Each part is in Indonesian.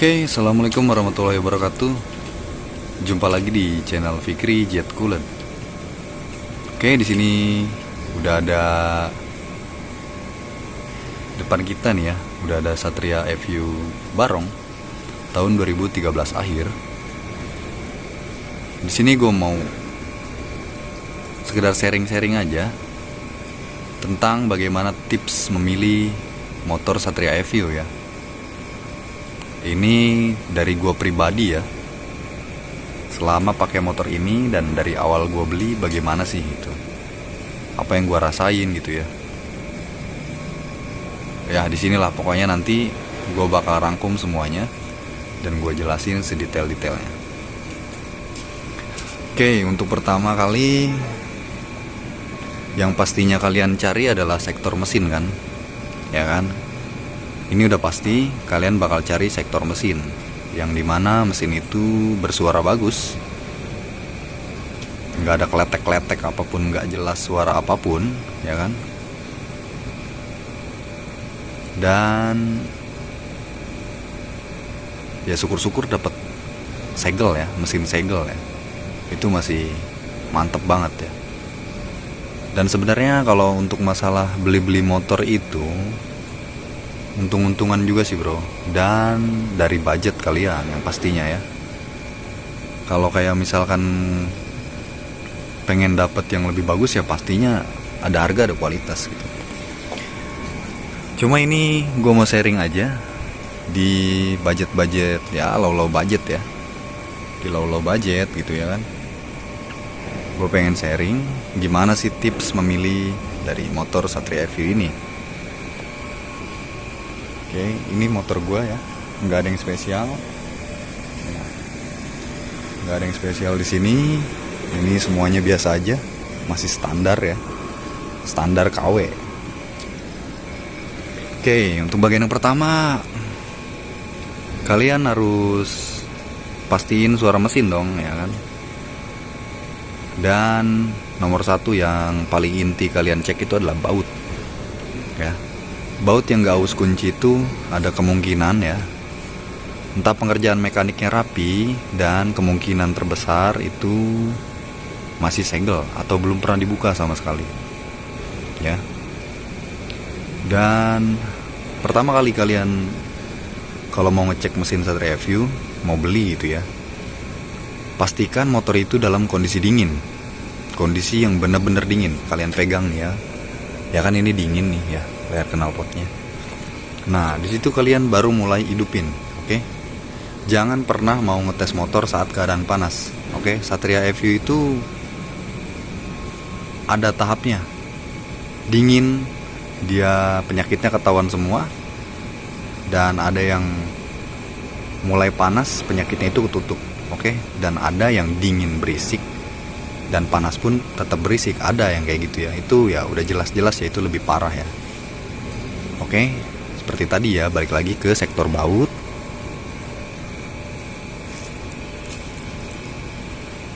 Oke, assalamualaikum warahmatullahi wabarakatuh. Jumpa lagi di channel Fikri Jet Coolant. Oke, di sini udah ada depan kita nih ya, udah ada Satria FU Barong tahun 2013 akhir. Di sini gue mau sekedar sharing-sharing aja tentang bagaimana tips memilih motor Satria FU ya. Ini dari gue pribadi ya, selama pakai motor ini dan dari awal gue beli bagaimana sih gitu, apa yang gue rasain gitu ya. Ya disinilah pokoknya nanti gue bakal rangkum semuanya dan gue jelasin sedetail-detailnya. Oke, untuk pertama kali yang pastinya kalian cari adalah sektor mesin kan, ya kan. Ini udah pasti kalian bakal cari sektor mesin, yang dimana mesin itu bersuara bagus, nggak ada kletek-kletek apapun, nggak jelas suara apapun, ya kan. Dan ya syukur-syukur dapat segel ya, mesin segel ya, itu masih mantep banget ya. Dan sebenarnya kalau untuk masalah beli-beli motor itu untung-untungan juga sih bro, dan dari budget kalian yang pastinya ya. Kalau kayak misalkan pengen dapet yang lebih bagus ya pastinya ada harga ada kualitas gitu. Cuma ini gue mau sharing aja di budget-budget ya, low budget ya, di low budget gitu ya kan. Gue pengen sharing gimana sih tips memilih dari motor Satria FU ini. Oke, ini motor gue ya, nggak ada yang spesial, nggak ada yang spesial di sini. Ini semuanya biasa aja, masih standar ya, standar KW. Oke, untuk bagian yang pertama, kalian harus pastiin suara mesin dong, ya kan. Dan nomor satu yang paling inti kalian cek itu adalah baut, ya. Baut yang gak aus kunci itu ada kemungkinan ya, entah pengerjaan mekaniknya rapi dan kemungkinan terbesar itu masih segel atau belum pernah dibuka sama sekali ya. Dan pertama kali kalian kalau mau ngecek mesin Satria FU, mau beli gitu ya, pastikan motor itu dalam kondisi dingin, kondisi yang benar-benar dingin. Kalian pegang nih ya kan, ini dingin nih ya, layar knalpotnya. Nah di situ kalian baru mulai hidupin, oke? Jangan pernah mau ngetes motor saat keadaan panas, oke? Satria FU itu ada tahapnya. Dingin dia penyakitnya ketahuan semua, dan ada yang mulai panas penyakitnya itu ketutup, oke? Dan ada yang dingin berisik dan panas pun tetap berisik, ada yang kayak gitu ya. Itu ya udah jelas-jelas ya itu lebih parah ya. Oke, seperti tadi ya, balik lagi ke sektor baut.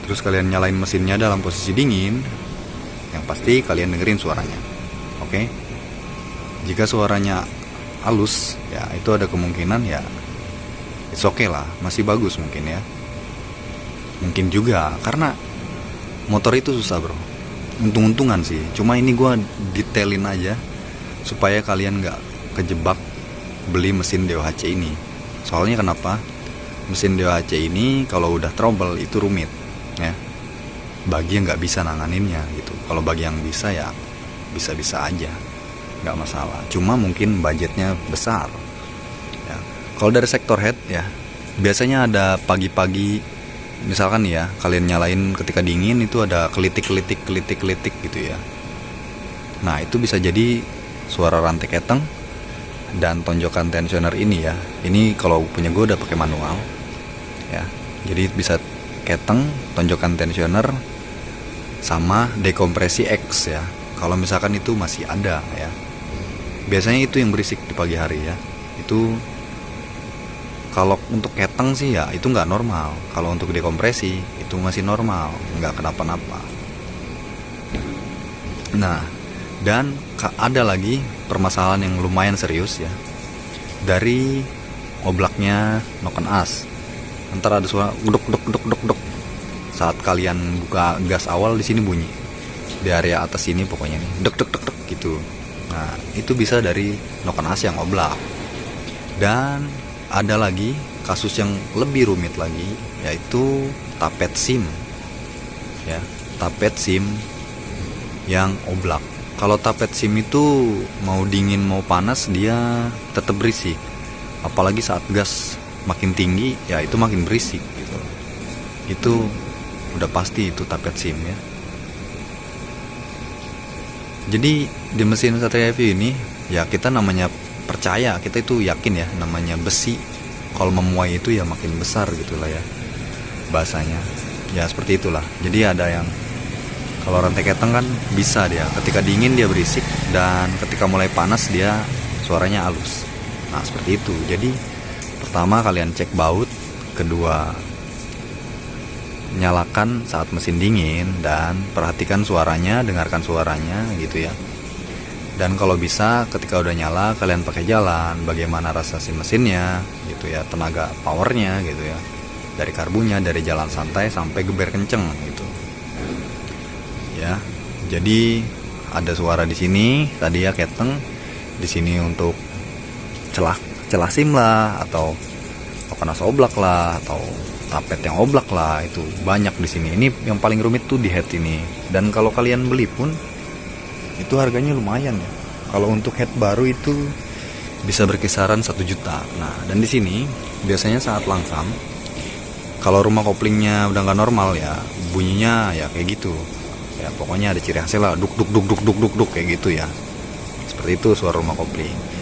Terus kalian nyalain mesinnya dalam posisi dingin, yang pasti kalian dengerin suaranya. Oke, jika suaranya halus ya itu ada kemungkinan ya it's okay lah, masih bagus mungkin ya. Mungkin juga karena motor itu susah bro, untung-untungan sih. Cuma ini gue detailin aja supaya kalian gak kejebak beli mesin DOHC ini. Soalnya kenapa? Mesin DOHC ini kalau udah trouble itu rumit ya, bagi yang gak bisa nanganinnya gitu. Kalau bagi yang bisa ya bisa-bisa aja, gak masalah. Cuma mungkin budgetnya besar ya. Kalau dari sektor head ya, biasanya ada pagi-pagi, misalkan nih ya, kalian nyalain ketika dingin itu ada kelitik gitu ya. Nah itu bisa jadi suara rantai keteng dan tonjokan tensioner ini ya. Ini kalau punya gue udah pakai manual ya, jadi bisa keteng, tonjokan tensioner, sama dekompresi X ya. Kalau misalkan itu masih ada ya, biasanya itu yang berisik di pagi hari ya. Itu kalau untuk keteng sih ya itu nggak normal. Kalau untuk dekompresi itu masih normal, nggak kenapa-napa. Nah, dan ada lagi permasalahan yang lumayan serius ya, dari oblaknya noken as. Ntar ada suara geduk geduk geduk geduk geduk. Saat kalian buka gas awal di sini bunyi. Di area atas sini pokoknya nih, dek dek dek dek gitu. Nah, itu bisa dari noken as yang oblak. Dan ada lagi kasus yang lebih rumit lagi, yaitu tapet SIM. Ya, tapet SIM yang oblak. Kalau tapet SIM itu mau dingin mau panas dia tetap berisik. Apalagi saat gas makin tinggi, ya itu makin berisik gitu. Itu udah pasti itu tapet SIM ya. Jadi di mesin Satria EV ini ya kita namanya percaya, kita itu yakin ya, namanya besi kalau memuai itu ya makin besar gitulah ya bahasanya. Ya seperti itulah. Jadi ada yang kalau rantai keteng kan bisa dia ketika dingin dia berisik, dan ketika mulai panas dia suaranya halus. Nah seperti itu. Jadi pertama kalian cek baut, kedua nyalakan saat mesin dingin, dan perhatikan suaranya, dengarkan suaranya gitu ya. Dan kalau bisa ketika udah nyala kalian pakai jalan, bagaimana rasa si mesinnya gitu ya, tenaga powernya gitu ya, dari karbunya, dari jalan santai sampai geber kenceng gitu ya. Jadi ada suara di sini tadi ya keteng, di sini untuk celah SIM lah, atau panas oblak lah, atau tapet yang oblak lah, itu banyak di sini. Ini yang paling rumit tuh di head ini. Dan kalau kalian beli pun itu harganya lumayan ya. Kalau untuk head baru itu bisa berkisaran 1 juta. Nah, dan di sini biasanya saat langsam, kalau rumah koplingnya udah nggak normal ya, bunyinya ya kayak gitu. Ya pokoknya ada ciri khasnya lah, duk duk duk duk duk duk duk kayak gitu ya. Seperti itu suara rumah kopling.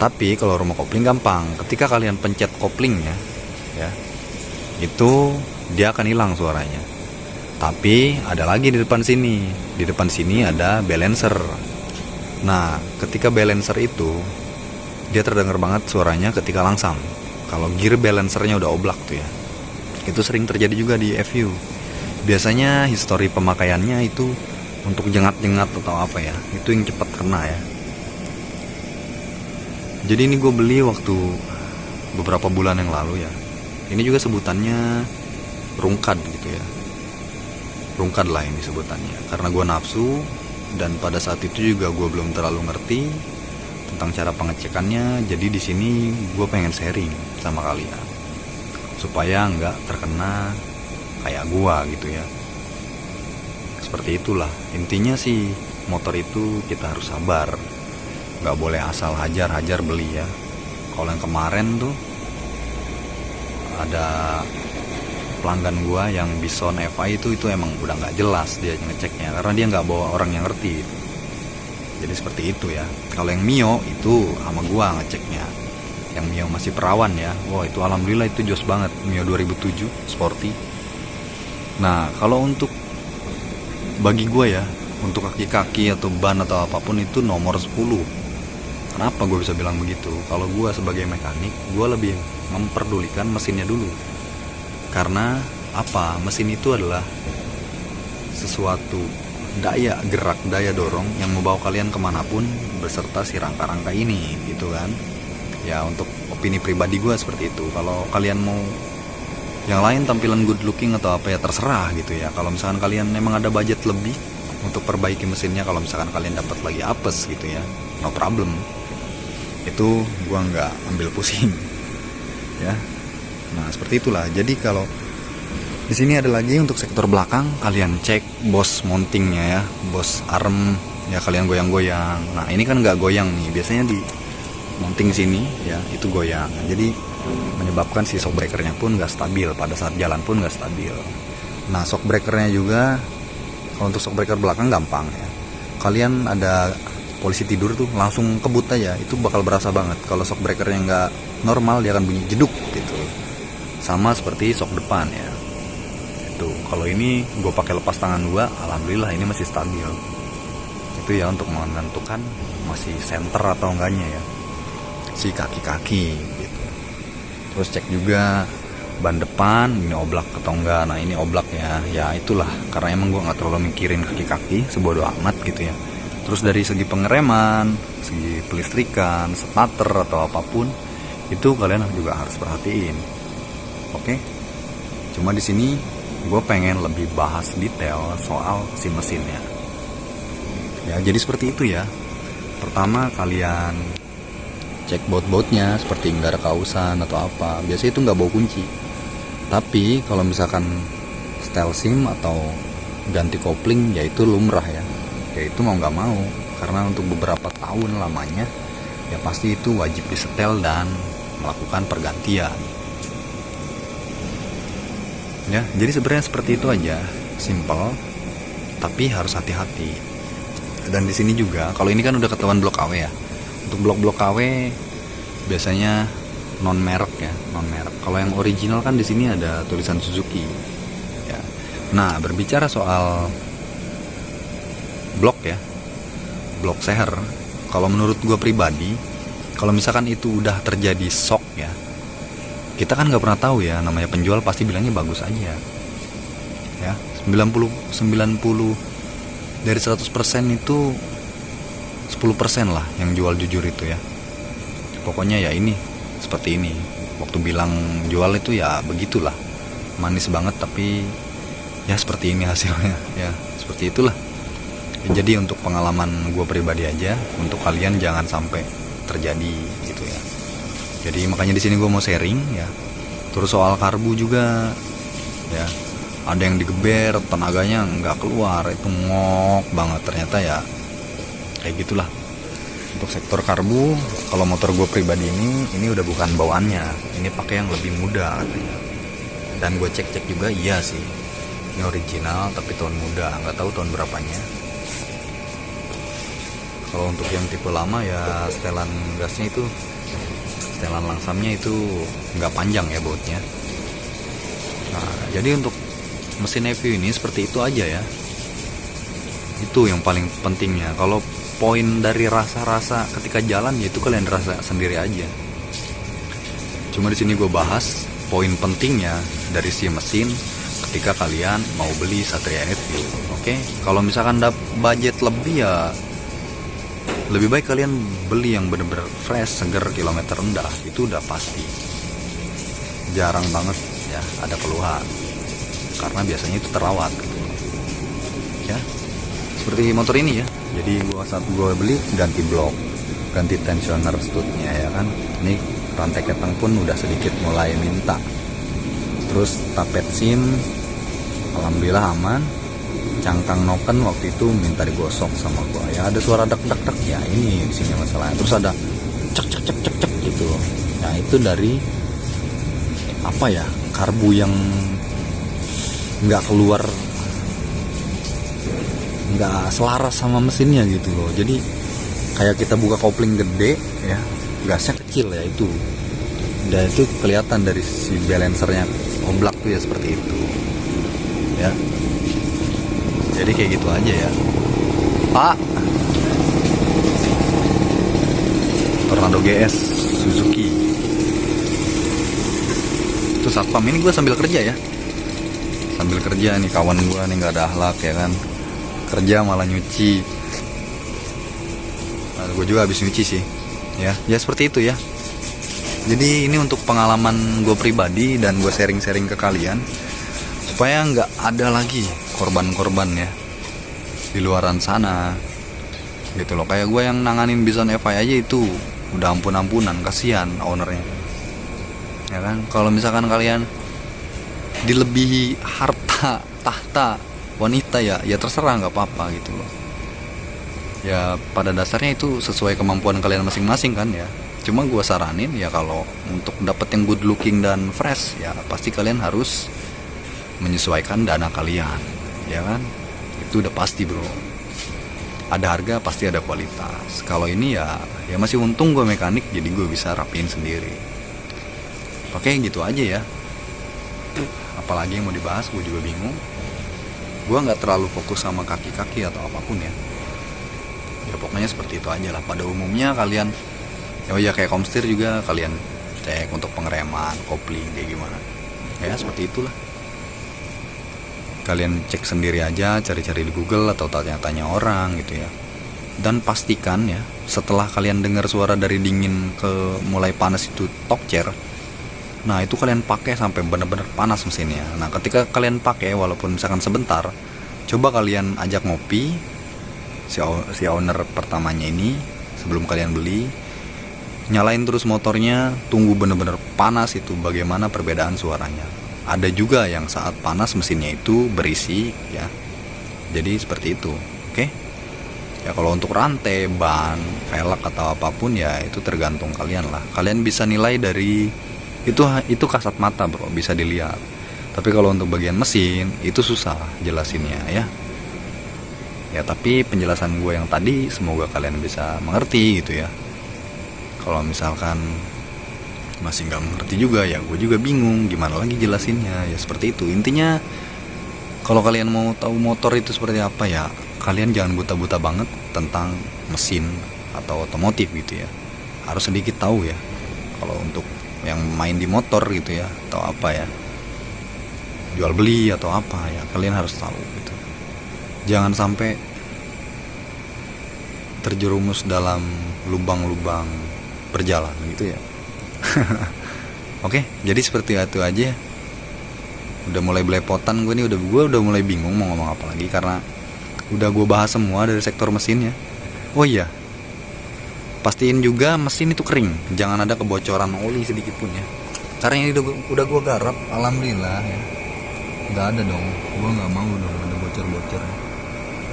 Tapi kalau rumah kopling gampang, ketika kalian pencet koplingnya ya, itu dia akan hilang suaranya. Tapi ada lagi di depan sini. Di depan sini ada balancer. Nah, ketika balancer itu dia terdengar banget suaranya ketika langsam. Kalau gear balancernya udah oblak tuh ya. Itu sering terjadi juga di FU. Biasanya histori pemakaiannya itu untuk jengat-jengat atau apa ya, itu yang cepat kena ya. Jadi ini gue beli waktu beberapa bulan yang lalu ya. Ini juga sebutannya rungkad gitu ya. Rungkad lah ini sebutannya. Karena gue nafsu, dan pada saat itu juga gue belum terlalu ngerti tentang cara pengecekannya. Jadi di sini gue pengen sharing sama kalian supaya nggak terkena kayak gue gitu ya. Seperti itulah intinya sih. Motor itu kita harus sabar, nggak boleh asal hajar beli ya. Kalau yang kemarin tuh ada pelanggan gua yang Bison FI itu emang udah nggak jelas dia ngeceknya, karena dia nggak bawa orang yang ngerti. Jadi seperti itu ya. Kalau yang Mio itu sama gua ngeceknya, yang Mio masih perawan ya. Wah itu alhamdulillah itu jos banget, Mio 2007 sporty. Nah kalau untuk bagi gua ya, untuk kaki-kaki atau ban atau apapun itu nomor 10. Kenapa gue bisa bilang begitu? Kalau gue sebagai mekanik, gue lebih memperdulikan mesinnya dulu. Karena apa? Mesin itu adalah sesuatu daya gerak, daya dorong yang membawa kalian kemanapun beserta si rangka-rangka ini gitu kan. Ya untuk opini pribadi gue seperti itu. Kalau kalian mau yang lain tampilan good looking atau apa ya terserah gitu ya. Kalau misalkan kalian memang ada budget lebih untuk perbaiki mesinnya, kalau misalkan kalian dapat lagi apes gitu ya, no problem. Itu gua nggak ambil pusing ya. Nah seperti itulah. Jadi kalau di sini ada lagi untuk sektor belakang, kalian cek bos mountingnya ya, bos arm ya, kalian goyang-goyang. Nah ini kan nggak goyang nih, biasanya di mounting sini ya itu goyang. Jadi menyebabkan si shock breakernya pun nggak stabil, pada saat jalan pun nggak stabil. Nah shock breakernya juga, kalau untuk shock breaker belakang gampang ya, kalian ada polisi tidur tuh langsung kebut aja, itu bakal berasa banget. Kalau shock breakernya nggak normal dia akan bunyi jeduk gitu. Sama seperti shock depan ya. Itu kalau ini gue pakai lepas tangan gue, alhamdulillah ini masih stabil. Itu ya untuk menentukan masih center atau enggaknya ya si kaki-kaki gitu. Terus cek juga ban depan ini oblak atau enggak. Nah ini oblak ya, ya itulah karena emang gue nggak terlalu mikirin kaki-kaki, sebodoh amat gitu ya. Terus dari segi pengereman, segi pelistrikan, starter atau apapun Itu kalian juga harus perhatiin. Oke? Cuma di sini gue pengen lebih bahas detail soal si mesinnya. Ya, jadi seperti itu ya. Pertama kalian cek baut-bautnya, seperti nggak ada kausan atau apa. Biasanya itu nggak bawa kunci. Tapi kalau misalkan style sim atau ganti kopling, ya itu lumrah ya. Ya itu mau nggak mau, karena untuk beberapa tahun lamanya ya pasti itu wajib disetel dan melakukan pergantian. Ya, jadi sebenarnya seperti itu aja, simple, tapi harus hati-hati. Dan di sini juga, kalau ini kan udah ketahuan blok KW ya. Untuk blok-blok KW biasanya non merek ya, non merek. Kalau yang original kan di sini ada tulisan Suzuki. Ya. Nah, berbicara soal blok ya, blok seher. Kalau menurut gue pribadi, kalau misalkan itu udah terjadi shock ya, kita kan nggak pernah tahu ya, namanya penjual pasti bilangnya bagus aja. Ya, 90 dari 100% itu 10% lah yang jual jujur itu ya. Pokoknya ya ini seperti ini. Waktu bilang jual itu ya begitulah. Manis banget tapi ya seperti ini hasilnya. Ya, seperti itulah. Ya, jadi untuk pengalaman gue pribadi aja, untuk kalian jangan sampai terjadi gitu ya. Jadi makanya di sini gue mau sharing ya. Terus soal karbu juga ya, ada yang digeber tenaganya nggak keluar, itu ngok banget ternyata ya. Kayak gitulah. Untuk sektor karbu, kalau motor gue pribadi ini udah bukan bawaannya, ini pakai yang lebih muda katanya. Dan gue cek juga, iya sih, ini original tapi tahun muda, nggak tahu tahun berapanya. Kalau untuk yang tipe lama ya setelan gasnya itu, setelan langsamnya itu nggak panjang ya bautnya. Nah, jadi untuk mesin EV ini seperti itu aja ya. Itu yang paling pentingnya. Kalau poin dari rasa-rasa ketika jalan, ya itu kalian rasa sendiri aja. Cuma di sini gue bahas poin pentingnya dari si mesin ketika kalian mau beli Satria EV. Oke, kalau misalkan budget lebih ya lebih baik kalian beli yang bener-bener fresh, seger, kilometer rendah. Itu udah pasti. Jarang banget ya ada keluhan, karena biasanya itu terawat gitu. Ya, seperti motor ini ya. Jadi saat gue beli ganti blok, ganti tensioner studnya ya kan. Ini rantai keteng pun udah sedikit mulai minta. Terus tapet SIM alhamdulillah aman. Cangkang noken waktu itu minta digosok sama gua ya, ada suara dek ya, ini di sini masalahnya. Terus ada cek gitu. Nah, itu dari apa ya, karbu yang nggak keluar, nggak selaras sama mesinnya gitu loh. Jadi kayak kita buka kopling gede ya, gasnya kecil ya, itu dan itu kelihatan dari si balancernya oblak tuh ya, seperti itu ya. Jadi kayak gitu aja ya Pak. Tornado GS Suzuki. Itu satpam, ini gue sambil kerja ya. Sambil kerja nih, kawan gue nih gak ada akhlak ya kan. Kerja malah nyuci. Nah, gue juga habis nyuci sih. Ya seperti itu ya. Jadi ini untuk pengalaman gue pribadi dan gue sharing-sharing ke kalian, supaya nggak ada lagi korban-korban ya di luaran sana gitu loh. Kayak gue yang nanganin Bison FI aja itu udah ampun-ampunan, kasihan ownernya ya kan. Kalau misalkan kalian dilebihi harta tahta wanita ya terserah, nggak apa-apa gitu loh ya. Pada dasarnya itu sesuai kemampuan kalian masing-masing kan ya. Cuma gue saranin ya, kalau untuk dapet yang good looking dan fresh ya pasti kalian harus menyesuaikan dana kalian ya kan. Itu udah pasti bro, ada harga pasti ada kualitas. Kalau ini ya masih untung gue mekanik, jadi gue bisa rapiin sendiri. Oke, gitu aja ya. Apalagi yang mau dibahas, gue juga bingung. Gue nggak terlalu fokus sama kaki-kaki atau apapun ya. Ya pokoknya seperti itu aja lah. Pada umumnya kalian ya kayak komstir juga kalian cek untuk pengereman, kopling kayak gimana ya, seperti itulah. Kalian cek sendiri aja, cari-cari di Google atau tanya-tanya orang gitu ya. Dan pastikan ya, setelah kalian dengar suara dari dingin ke mulai panas itu talk chair, nah itu kalian pakai sampai benar-benar panas mesinnya. Nah ketika kalian pakai walaupun misalkan sebentar, coba kalian ajak ngopi si owner pertamanya ini sebelum kalian beli, nyalain terus motornya, tunggu benar-benar panas itu bagaimana perbedaan suaranya. Ada juga yang saat panas mesinnya itu berisi ya, jadi seperti itu. Oke. Ya kalau untuk rantai, ban, velg atau apapun ya itu tergantung kalian lah. Kalian bisa nilai dari itu kasat mata bro, bisa dilihat. Tapi kalau untuk bagian mesin itu susah jelasinnya ya. Ya tapi penjelasan gue yang tadi semoga kalian bisa mengerti gitu ya. Kalau misalkan masih nggak mengerti juga ya gue juga bingung gimana lagi jelasinnya ya, seperti itu intinya. Kalau kalian mau tahu motor itu seperti apa ya, kalian jangan buta-buta banget tentang mesin atau otomotif gitu ya. Harus sedikit tahu ya. Kalau untuk yang main di motor gitu ya, atau apa ya, jual beli atau apa ya, kalian harus tahu gitu. Jangan sampai terjerumus dalam lubang-lubang berjalan gitu ya. Oke, jadi seperti itu aja. Udah mulai belepotan gue nih, udah mulai bingung mau ngomong apa lagi karena udah gue bahas semua dari sektor mesinnya. Oh iya, pastiin juga mesin itu kering, jangan ada kebocoran oli sedikit pun ya. Karena ini udah gue garap, alhamdulillah ya. Nggak ada dong, gue nggak mau dong ada bocor-bocor.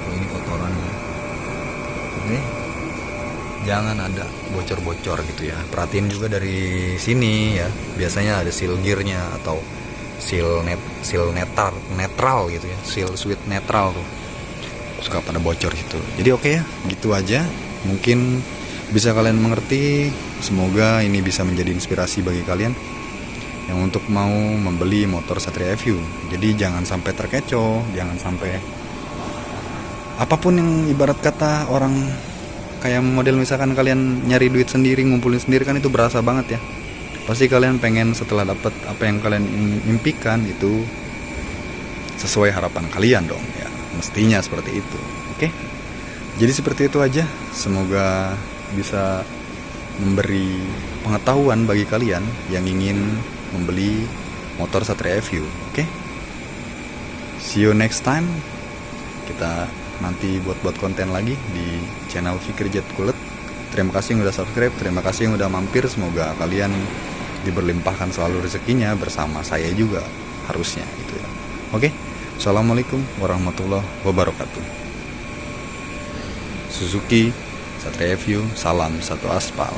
Kalau ini kotorannya, oke. Jangan ada bocor-bocor gitu ya. Perhatiin juga dari sini ya. Biasanya ada seal gearnya atau seal netral gitu ya, seal switch netral tuh suka pada bocor gitu. Jadi oke ya, gitu aja. Mungkin bisa kalian mengerti. Semoga ini bisa menjadi inspirasi bagi kalian yang untuk mau membeli motor Satria FU. Jadi jangan sampai terkecoh, jangan sampai apapun yang ibarat kata orang kayak model misalkan kalian nyari duit sendiri, ngumpulin sendiri kan itu berasa banget ya. Pasti kalian pengen setelah dapat apa yang kalian impikan itu sesuai harapan kalian dong ya. Mestinya seperti itu. Oke. Jadi seperti itu aja. Semoga bisa memberi pengetahuan bagi kalian yang ingin membeli motor Satria FU. Oke. See you next time. Kita nanti buat konten lagi di channel Fikri Jet Kulet. Terima kasih yang udah subscribe, terima kasih yang udah mampir. Semoga kalian diberlimpahkan selalu rezekinya bersama saya juga harusnya gitu ya. Oke. Assalamualaikum warahmatullahi wabarakatuh. Suzuki Satria FU, salam satu aspal.